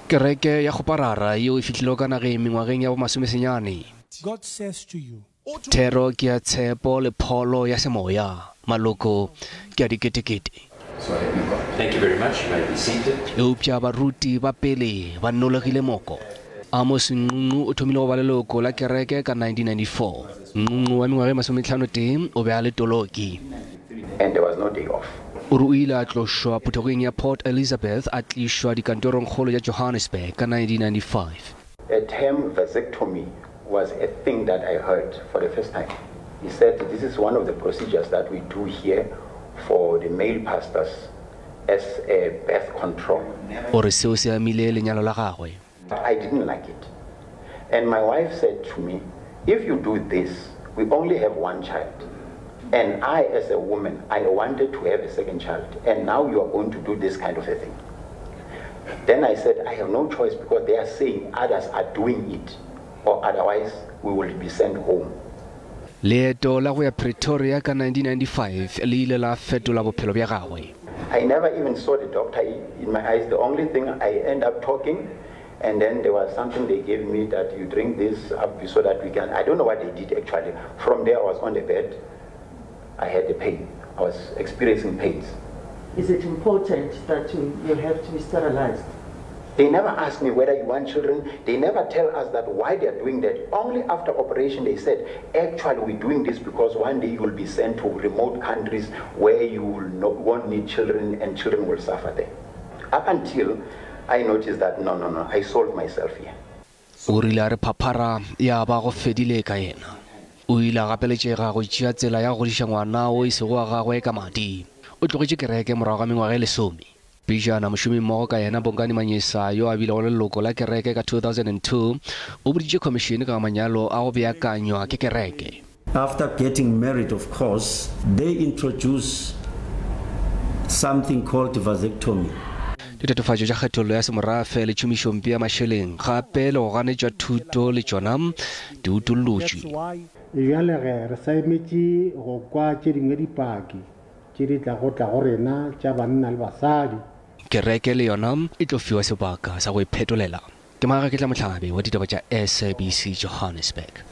Kereke ya Khoparara yo ifitlhile ka nageng mengwageng ya bo masomesenyane. God says to you, Thero ke ya tshepo le pholo ya semoya, maloko ke ya diketekete. Thank you very much. You may be seated. Eupša baruti ba pele ba nnolegile moko. Amos Nqunqu o thomile go ba leloko la kereke ka 1994. Nqunqu wa mengwaga e masometlhano teng o be a le toloki. And there was no day off. O re o ile a tlošwa phuthegong ya Port Elizabeth a tlišwa dikantorongkgolo ya Johannesburg ka 1995. The term vasectomy was a thing that I heard for the first time. He said this is one of the procedures that we do here for the male pastors as a birth control. O re seo se amile lenyalo la gagwe. I didn't like it. And my wife said to me, if you do this, we only have one child. And I, as a woman, I wanted to have a second child. And now you are going to do this kind of a thing. Then I said, I have no choice because they are saying others are doing it. Or otherwise, we will be sent home. Leeto la go ya Pretoria ka 1995 le ile la fetola bophelo bja gagwe. I never even saw the doctor in my eyes. The only thing I end up talking, and then there was something they gave me that you drink this up so that we can, I don't know what they did actually. From there I was on the bed, I had the pain. I was experiencing pains. Is it important that you have to be sterilized? They never asked me whether you want children. They never tell us that why they are doing that. Only after operation they said, actually we're doing this because one day you will be sent to remote countries where you won't need children and children will suffer there. Up until I noticed that no, I solved myself here. O rile a re phaphara ya ba go fedile ka yena. O ile a gapeletšega go tšea tsela ya go godiša ngwana o isego wa gagwe ka madi. O tlogetše kereke morago ga mengwaga e lesome. Pejana mošomi mmogo ka yena Bongani Manyesa yo a bile go leloko la kereke ka 2002 o boditše khomišene ka manyalo a go beakanywa ke kereke. After getting married, of course, they introduced something called vasectomy. Ditatofatšo tša kgethollo ya semorafe le tšhomišompe ya mašeleng gape le go ganetša thuto le tšona di utollotšwe. Jale re sa emetše go kwa tše dingwe dipaki tše di tla go rena tša banna le basadi. Kereke le yona e tlo fiwa sebaka sa go iphetolela. Ke Maga ke tla Mohlabi wa ditaba tša SABC Johannesburg.